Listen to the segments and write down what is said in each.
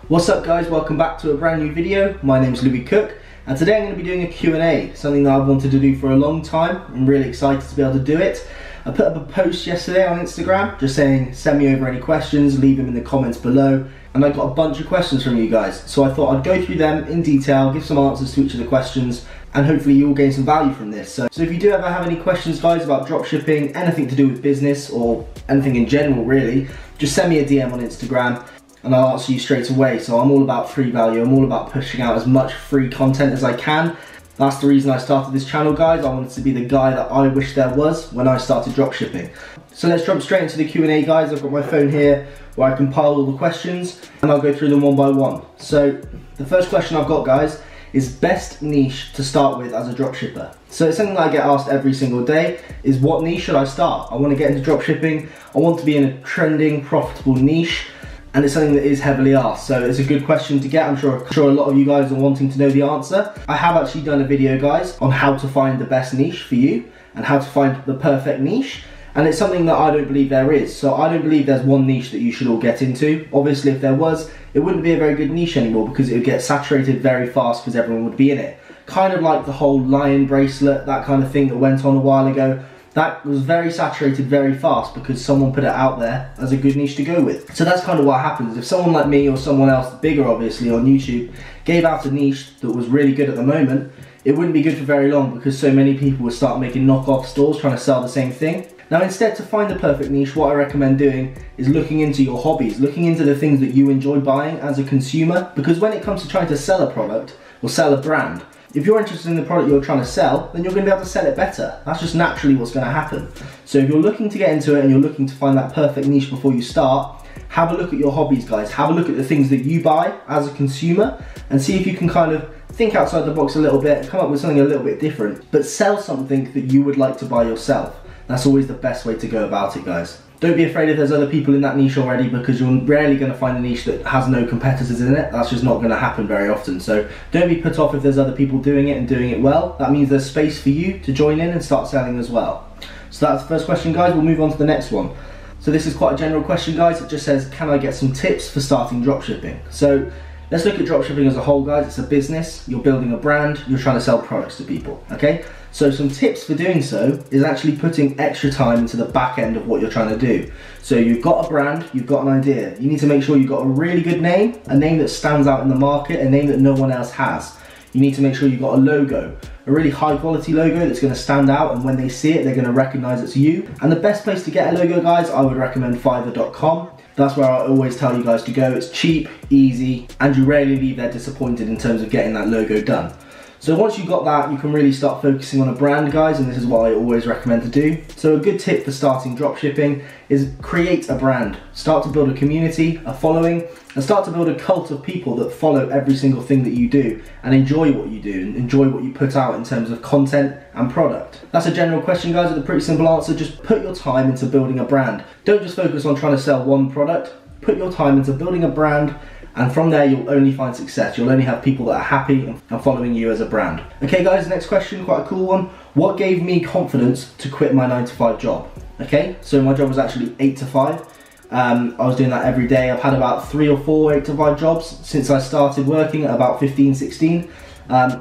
What's up guys, welcome back to a brand new video. My name's Cooke and today I'm going to be doing a Q&A, something that I've wanted to do for a long time. I'm really excited to be able to do it. I put up a post yesterday on Instagram just saying send me over any questions, leave them in the comments below, and I got a bunch of questions from you guys. So I thought I'd go through them in detail, give some answers to each of the questions, and hopefully you'll gain some value from this. So if you do ever have any questions guys about dropshipping, anything to do with business or anything in general really, just send me a DM on Instagram and I'll answer you straight away. So I'm all about free value, I'm all about pushing out as much free content as I can. That's the reason I started this channel guys. I wanted to be the guy that I wish there was when I started dropshipping. So let's jump straight into the Q&A guys. I've got my phone here where I compiled all the questions and I'll go through them one by one. So the first question I've got guys is best niche to start with as a dropshipper. So it's something that I get asked every single day is what niche should I start? I want to get into dropshipping, I want to be in a trending, profitable niche, and it's something that is heavily asked. So it's a good question to get. I'm sure a lot of you guys are wanting to know the answer. I have actually done a video guys on how to find the best niche for you and how to find the perfect niche. And it's something that I don't believe there is. So I don't believe there's one niche that you should all get into. Obviously if there was, it wouldn't be a very good niche anymore because it would get saturated very fast because everyone would be in it. Kind of like the whole lion bracelet, that kind of thing that went on a while ago. That was very saturated very fast because someone put it out there as a good niche to go with. So that's kind of what happens. If someone like me or someone else, bigger obviously on YouTube, gave out a niche that was really good at the moment, it wouldn't be good for very long because so many people would start making knockoff stores trying to sell the same thing. Now instead, to find the perfect niche, what I recommend doing is looking into your hobbies, looking into the things that you enjoy buying as a consumer, because when it comes to trying to sell a product or sell a brand, if you're interested in the product you're trying to sell, then you're going to be able to sell it better. That's just naturally what's going to happen. So if you're looking to get into it and you're looking to find that perfect niche before you start, have a look at your hobbies guys, have a look at the things that you buy as a consumer and see if you can kind of think outside the box a little bit and come up with something a little bit different, but sell something that you would like to buy yourself. That's always the best way to go about it guys. Don't be afraid if there's other people in that niche already because you're rarely going to find a niche that has no competitors in it. That's just not going to happen very often. So don't be put off if there's other people doing it and doing it well. That means there's space for you to join in and start selling as well. So that's the first question guys. We'll move on to the next one. So this is quite a general question guys. It just says, can I get some tips for starting dropshipping? So let's look at dropshipping as a whole guys. It's a business, you're building a brand, you're trying to sell products to people, okay? So some tips for doing so is actually putting extra time into the back end of what you're trying to do. So you've got a brand, you've got an idea. You need to make sure you've got a really good name, a name that stands out in the market, a name that no one else has. You need to make sure you've got a logo, a really high quality logo that's going to stand out, and when they see it, they're going to recognize it's you. And the best place to get a logo guys, I would recommend fiverr.com. That's where I always tell you guys to go. It's cheap, easy, and you rarely leave there disappointed in terms of getting that logo done. So once you've got that, you can really start focusing on a brand guys, and this is what I always recommend to do. So a good tip for starting dropshipping is create a brand. Start to build a community, a following, and start to build a cult of people that follow every single thing that you do and enjoy what you do and enjoy what you put out in terms of content and product. That's a general question guys with a pretty simple answer. Just put your time into building a brand. Don't just focus on trying to sell one product. Put your time into building a brand, and from there you'll only find success. You'll only have people that are happy and following you as a brand. Okay guys, next question, quite a cool one. What gave me confidence to quit my 9-to-5 job? Okay, so my job was actually 8 to 5. I was doing that every day. I've had about 3 or 4 8-to-5 jobs since I started working at about 15, 16.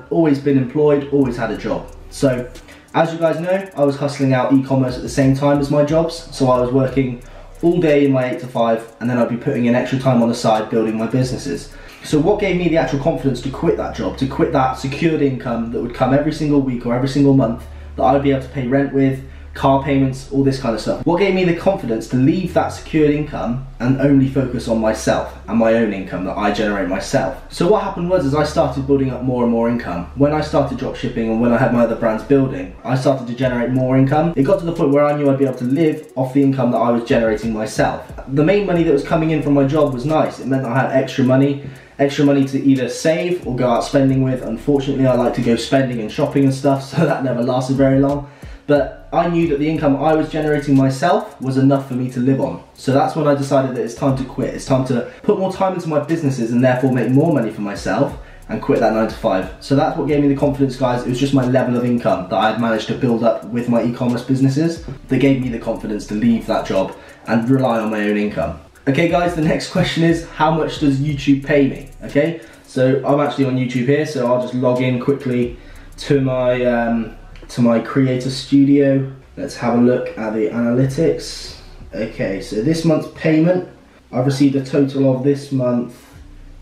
Always been employed, always had a job. So as you guys know, I was hustling out e-commerce at the same time as my jobs. So I was working all day in my 8 to 5, and then I'd be putting in extra time on the side building my businesses. So what gave me the actual confidence to quit that job, to quit that secured income that would come every single week or every single month that I'd be able to pay rent with, car payments, all this kind of stuff. What gave me the confidence to leave that secured income and only focus on myself and my own income that I generate myself? So what happened was, as I started building up more and more income, when I started dropshipping and when I had my other brands building, I started to generate more income. It got to the point where I knew I'd be able to live off the income that I was generating myself. The main money that was coming in from my job was nice. It meant I had extra money to either save or go out spending with. Unfortunately, I like to go spending and shopping and stuff, so that never lasted very long. But I knew that the income I was generating myself was enough for me to live on. So that's when I decided that it's time to quit. It's time to put more time into my businesses and therefore make more money for myself and quit that 9 to 5. So that's what gave me the confidence guys. It was just my level of income that I had managed to build up with my e-commerce businesses that gave me the confidence to leave that job and rely on my own income. Okay guys, the next question is, how much does YouTube pay me? Okay, so I'm actually on YouTube here, so I'll just log in quickly to my creator studio. Let's have a look at the analytics. Okay, so this month's payment, I've received a total of this month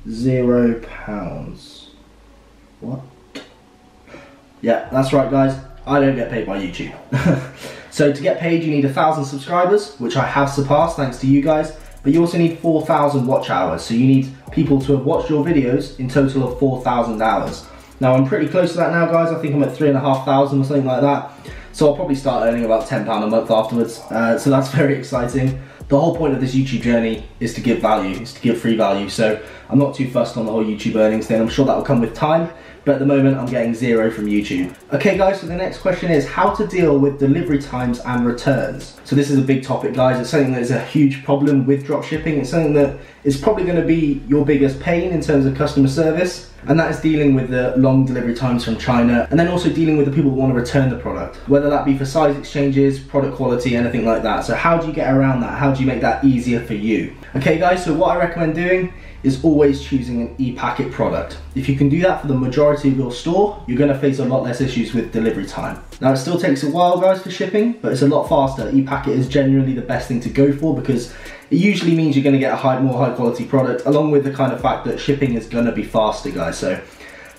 £0. What? Yeah, that's right guys, I don't get paid by YouTube. So to get paid you need 1,000 subscribers, which I have surpassed thanks to you guys. But you also need 4,000 watch hours, so you need people to have watched your videos in total of 4,000 hours. Now I'm pretty close to that now guys, I think I'm at 3,500 or something like that. So I'll probably start earning about £10 a month afterwards, so that's very exciting. The whole point of this YouTube journey is to give value, is to give free value, so I'm not too fussed on the whole YouTube earnings thing. I'm sure that will come with time, but at the moment I'm getting 0 from YouTube. Okay guys, so the next question is how to deal with delivery times and returns. So this is a big topic guys, it's something that is a huge problem with dropshipping. It's something that is probably going to be your biggest pain in terms of customer service, and that is dealing with the long delivery times from China, and then also dealing with the people who want to return the product, whether that be for size exchanges, product quality, anything like that. So how do you get around that? How do you make that easier for you? Okay guys, so what I recommend doing is always choosing an e-packet product. If you can do that for the majority of your store, you're going to face a lot less issues with delivery time. Now it still takes a while guys for shipping, but it's a lot faster. E-packet is generally the best thing to go for because it usually means you're going to get a more high quality product, along with the kind of fact that shipping is going to be faster guys. So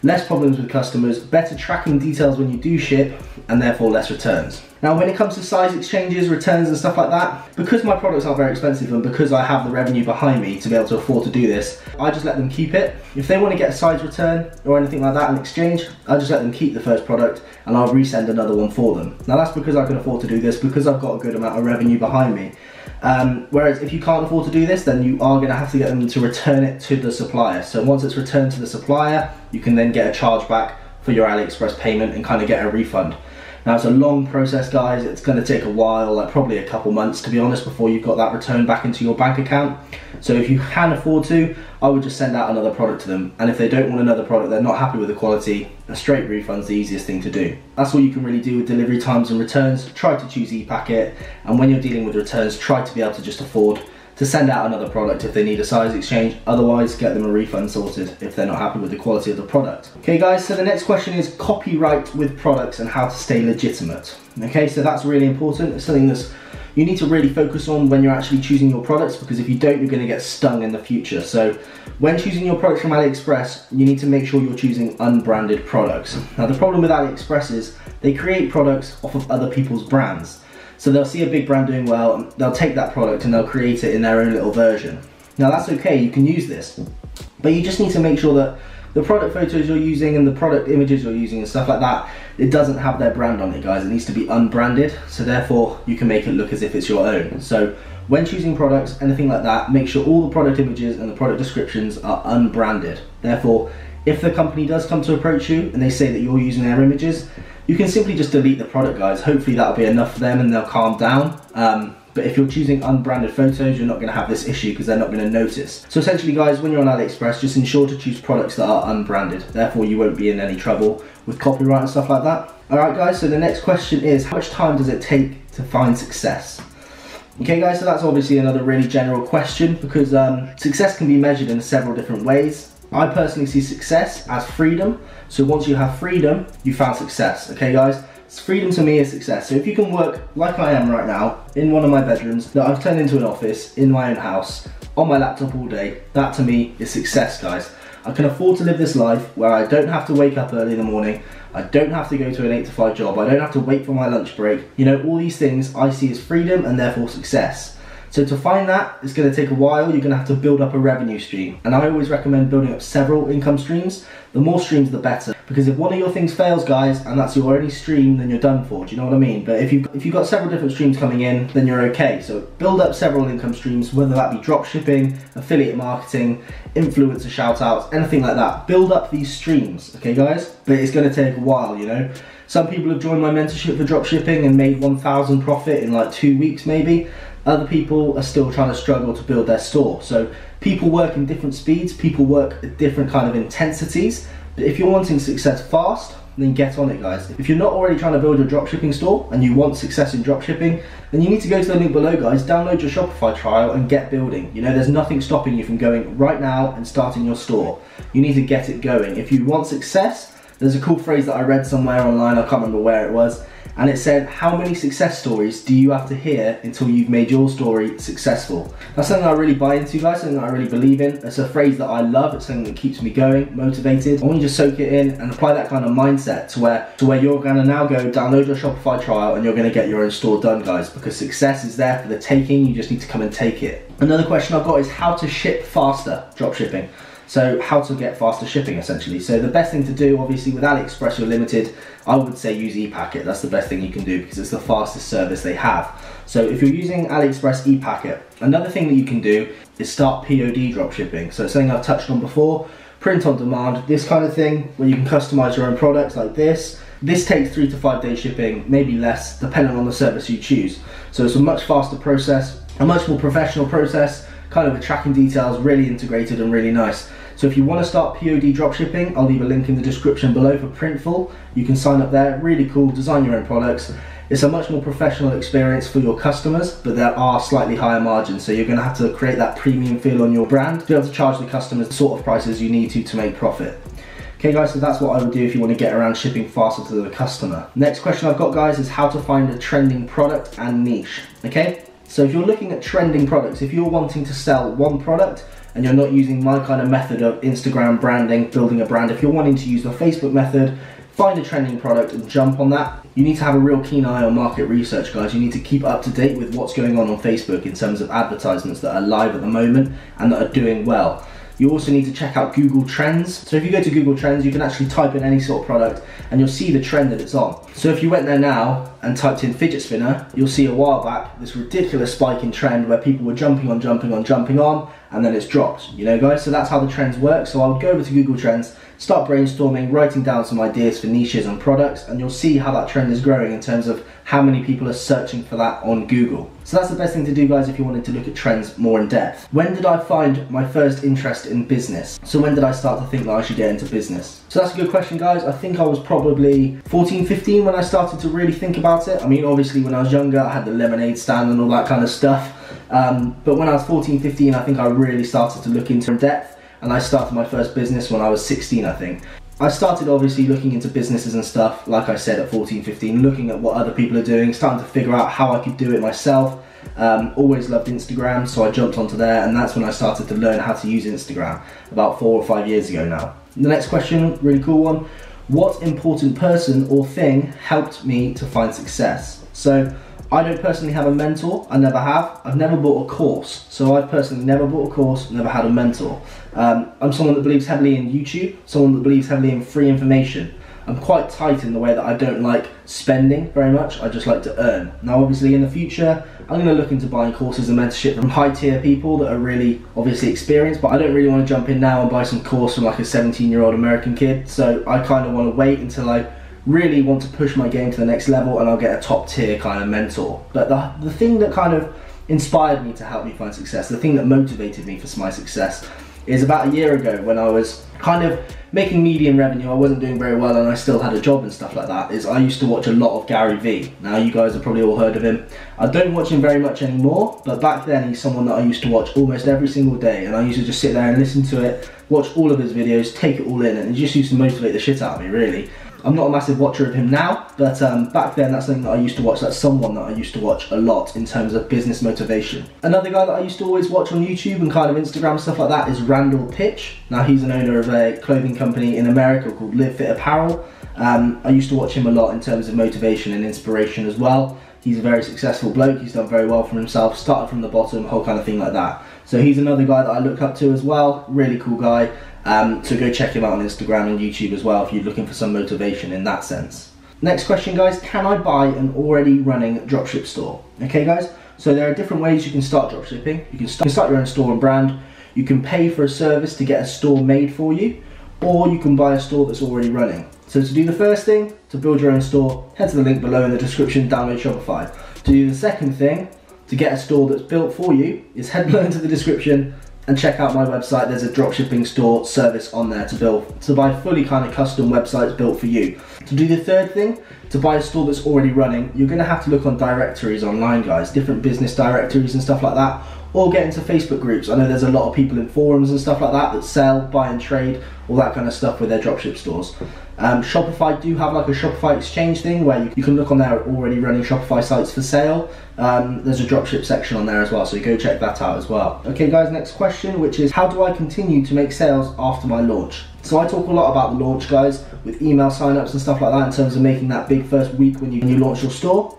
less problems with customers, better tracking details when you do ship, and therefore less returns. Now when it comes to size exchanges, returns and stuff like that, because my products are very expensive and because I have the revenue behind me to be able to afford to do this, I just let them keep it. If they want to get a size return or anything like that in exchange, I just let them keep the first product and I'll resend another one for them. Now that's because I can afford to do this, because I've got a good amount of revenue behind me. Whereas if you can't afford to do this, then you are going to have to get them to return it to the supplier. So once it's returned to the supplier, you can then get a charge back for your AliExpress payment and kind of get a refund. Now it's a long process guys, it's going to take a while, like probably a couple months to be honest, before you've got that return back into your bank account. So if you can afford to, I would just send out another product to them, and if they don't want another product, they're not happy with the quality, a straight refund's the easiest thing to do. That's all you can really do with delivery times and returns. Try to choose e-packet, and when you're dealing with returns, try to be able to just afford to send out another product if they need a size exchange. Otherwise, get them a refund sorted if they're not happy with the quality of the product. Okay guys, so the next question is copyright with products and how to stay legitimate. Okay, so that's really important. It's something that's you need to really focus on when you're actually choosing your products, because if you don't, you're going to get stung in the future. So when choosing your products from AliExpress, you need to make sure you're choosing unbranded products. Now the problem with AliExpress is they create products off of other people's brands. So they'll see a big brand doing well, and they'll take that product and they'll create it in their own little version. Now that's okay, you can use this, but you just need to make sure that the product photos you're using and the product images you're using and stuff like that, it doesn't have their brand on it guys. It needs to be unbranded, so therefore you can make it look as if it's your own. So when choosing products, anything like that, make sure all the product images and the product descriptions are unbranded. Therefore, if the company does come to approach you and they say that you're using their images, you can simply just delete the product guys. Hopefully that'll be enough for them and they'll calm down. But if you're choosing unbranded photos, you're not going to have this issue because they're not going to notice. So essentially guys, when you're on AliExpress, just ensure to choose products that are unbranded. Therefore you won't be in any trouble with copyright and stuff like that. Alright guys, so the next question is, how much time does it take to find success? Okay guys, so that's obviously another really general question, because success can be measured in several different ways. I personally see success as freedom. So once you have freedom, you found success. Okay guys, freedom to me is success. So if you can work like I am right now in one of my bedrooms that I've turned into an office in my own house on my laptop all day, that to me is success guys. I can afford to live this life where I don't have to wake up early in the morning, I don't have to go to an 8 to 5 job, I don't have to wait for my lunch break. You know, all these things I see as freedom and therefore success. So to find that, it's going to take a while. You're going to have to build up a revenue stream. And I always recommend building up several income streams. The more streams, the better. Because if one of your things fails, guys, and that's your only stream, then you're done for. Do you know what I mean? But if you've got several different streams coming in, then you're okay. So build up several income streams, whether that be drop shipping, affiliate marketing, influencer shout outs, anything like that. Build up these streams, okay guys? But it's going to take a while, you know? Some people have joined my mentorship for drop shipping and made 1,000 profit in like 2 weeks maybe. Other people are still trying to struggle to build their store. So people work in different speeds, people work at different kind of intensities. But if you're wanting success fast, then get on it, guys. If you're not already trying to build your dropshipping store and you want success in dropshipping, then you need to go to the link below, guys, download your Shopify trial and get building. You know, there's nothing stopping you from going right now and starting your store. You need to get it going. If you want success, there's a cool phrase that I read somewhere online, I can't remember where it was, and it said, how many success stories do you have to hear until you've made your story successful? That's something I really buy into, guys, something that I really believe in. It's a phrase that I love, it's something that keeps me going, motivated. I want you to soak it in and apply that kind of mindset to where you're gonna now go download your Shopify trial and you're gonna get your own store done, guys, because success is there for the taking, you just need to come and take it. Another question I've got is how to ship faster dropshipping. So how to get faster shipping, essentially. So the best thing to do, obviously, with AliExpress or Limited, I would say use ePacket. That's the best thing you can do because it's the fastest service they have. So if you're using AliExpress ePacket, another thing that you can do is start POD dropshipping. So it's something I've touched on before, print on demand, this kind of thing, where you can customize your own products like this. This takes 3 to 5 days shipping, maybe less, depending on the service you choose. So it's a much faster process, a much more professional process, kind of with tracking details, really integrated and really nice. So if you want to start POD dropshipping, I'll leave a link in the description below for Printful. You can sign up there, really cool, design your own products. It's a much more professional experience for your customers, but there are slightly higher margins, so you're going to have to create that premium feel on your brand to be able to charge the customers the sort of prices you need to make profit. Okay guys, so that's what I would do if you want to get around shipping faster to the customer. Next question I've got, guys, is how to find a trending product and niche. Okay, so if you're looking at trending products, if you're wanting to sell one product and you're not using my kind of method of Instagram branding, building a brand, if you're wanting to use the Facebook method, find a trending product and jump on that. You need to have a real keen eye on market research, guys. You need to keep up to date with what's going on Facebook in terms of advertisements that are live at the moment and that are doing well. You also need to check out Google Trends. So if you go to Google Trends, you can actually type in any sort of product and you'll see the trend that it's on. So if you went there now and typed in fidget spinner, you'll see a while back this ridiculous spike in trend where people were jumping on, and then it's dropped, you know, guys? So that's how the trends work. So I would go over to Google Trends, start brainstorming, writing down some ideas for niches and products, and you'll see how that trend is growing in terms of how many people are searching for that on Google. So that's the best thing to do, guys, if you wanted to look at trends more in depth. When did I find my first interest in business? So when did I start to think that I should get into business? So that's a good question, guys. I think I was probably 14, 15 when I started to really think about it. I mean, obviously when I was younger, I had the lemonade stand and all that kind of stuff. But when I was 14, 15, I think I really started to look into it in depth, and I started my first business when I was 16, I think. I started obviously looking into businesses and stuff, like I said, at 14, 15, looking at what other people are doing, starting to figure out how I could do it myself. Always loved Instagram, so I jumped onto there, and that's when I started to learn how to use Instagram, about 4 or 5 years ago now. The next question, really cool one. What important person or thing helped me to find success? So I don't personally have a mentor, I never have. I've never bought a course, so I've personally never bought a course, never had a mentor. I'm someone that believes heavily in YouTube, someone that believes heavily in free information. I'm quite tight in the way that I don't like spending very much, I just like to earn. Now obviously in the future, I'm going to look into buying courses and mentorship from high tier people that are really obviously experienced, but I don't really want to jump in now and buy some course from like a 17-year-old American kid, so I kind of want to wait until I really want to push my game to the next level and I'll get a top tier kind of mentor. But the thing that kind of inspired me to help me find success, the thing that motivated me for my success, is about a year ago when I was kind of making medium revenue. I wasn't doing very well and I still had a job and stuff like that. I used to watch a lot of Gary Vee. Now you guys have probably all heard of him. I don't watch him very much anymore, but back then he's someone that I used to watch almost every single day, and I used to just sit there and listen to it, watch all of his videos, take it all in, and it just used to motivate the shit out of me, really. I'm not a massive watcher of him now, but back then that's something that I used to watch. That's someone that I used to watch a lot in terms of business motivation. Another guy that I used to always watch on YouTube and kind of Instagram stuff like that is Randall Pitch. Now he's an owner of a clothing company in America called Live Fit Apparel. I used to watch him a lot in terms of motivation and inspiration as well. He's a very successful bloke, he's done very well for himself, started from the bottom, whole kind of thing like that. So he's another guy that I look up to as well, really cool guy. So go check him out on Instagram and YouTube as well if you're looking for some motivation in that sense. Next question, guys, can I buy an already running dropship store? Okay guys, so there are different ways you can start dropshipping. You can start your own store and brand, you can pay for a service to get a store made for you, or you can buy a store that's already running. So to do the first thing, to build your own store, head to the link below in the description, download Shopify. To do the second thing, to get a store that's built for you, is head below into the description, and check out my website. There's a dropshipping store service on there to buy fully kind of custom websites built for you. To do the third thing, to buy a store that's already running, you're going to have to look on directories online, guys, different business directories and stuff like that, or get into Facebook groups. I know there's a lot of people in forums and stuff like that that sell, buy and trade, all that kind of stuff with their dropship stores. Shopify do have like a Shopify exchange thing where you can look on there already running Shopify sites for sale. There's a dropship section on there as well, so you go check that out as well. Okay guys, next question, which is how do I continue to make sales after my launch? So I talk a lot about the launch, guys, with email signups and stuff like that in terms of making that big first week when you launch your store.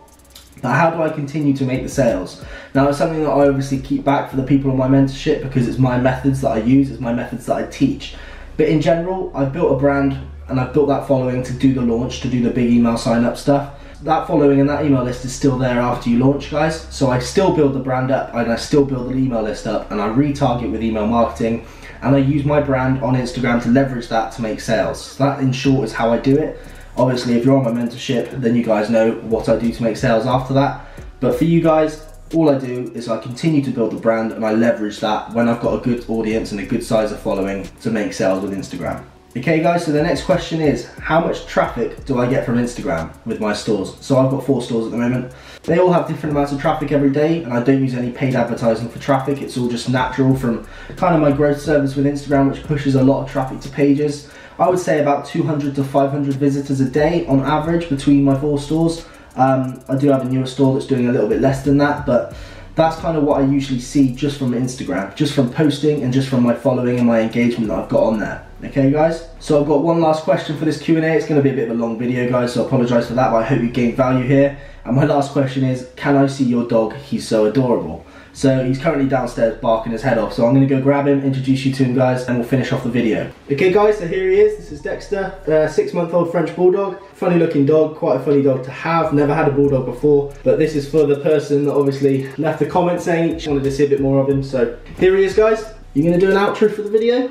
But how do I continue to make the sales? Now, it's something that I obviously keep back for the people on my mentorship because it's my methods that I use, it's my methods that I teach. But in general, I've built a brand and I've built that following to do the launch, to do the big email sign up stuff. That following and that email list is still there after you launch, guys. So I still build the brand up and I still build the email list up and I retarget with email marketing and I use my brand on Instagram to leverage that to make sales. So that in short is how I do it. Obviously, if you're on my mentorship, then you guys know what I do to make sales after that. But for you guys, all I do is I continue to build the brand and I leverage that when I've got a good audience and a good size of following to make sales with Instagram. Okay guys, so the next question is, how much traffic do I get from Instagram with my stores? So I've got 4 stores at the moment. They all have different amounts of traffic every day and I don't use any paid advertising for traffic. It's all just natural from kind of my growth service with Instagram, which pushes a lot of traffic to pages. I would say about 200 to 500 visitors a day on average between my 4 stores. I do have a newer store that's doing a little bit less than that, but that's kind of what I usually see just from Instagram, just from posting and just from my following and my engagement that I've got on there. Okay guys, so I've got one last question for this Q&A. It's going to be a bit of a long video, guys, so I apologise for that, but I hope you gained value here. And my last question is, can I see your dog? He's so adorable. So he's currently downstairs barking his head off, so I'm going to go grab him, introduce you to him, guys, and we'll finish off the video. Okay guys, so here he is. This is Dexter, 6-month-old French Bulldog. Funny looking dog, quite a funny dog to have. Never had a Bulldog before, but this is for the person that obviously left a comment saying she wanted to see a bit more of him. So here he is, guys. You going to do an outro for the video?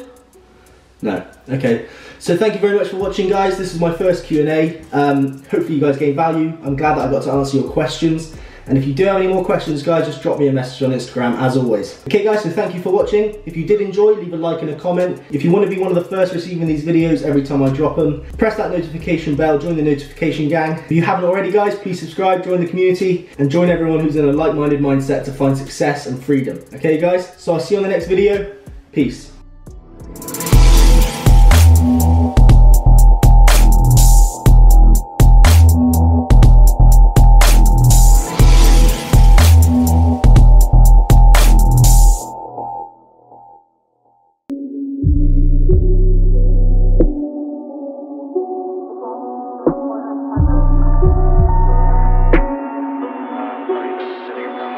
No. Okay. So thank you very much for watching, guys. This is my first Q&A. Hopefully you guys gained value. I'm glad that I got to answer your questions. And if you do have any more questions, guys, just drop me a message on Instagram as always. Okay guys, so thank you for watching. If you did enjoy, leave a like and a comment. If you want to be one of the first receiving these videos every time I drop them, press that notification bell, join the notification gang. If you haven't already, guys, please subscribe, join the community, and join everyone who's in a like-minded mindset to find success and freedom. Okay guys, so I'll see you on the next video. Peace. Sitting around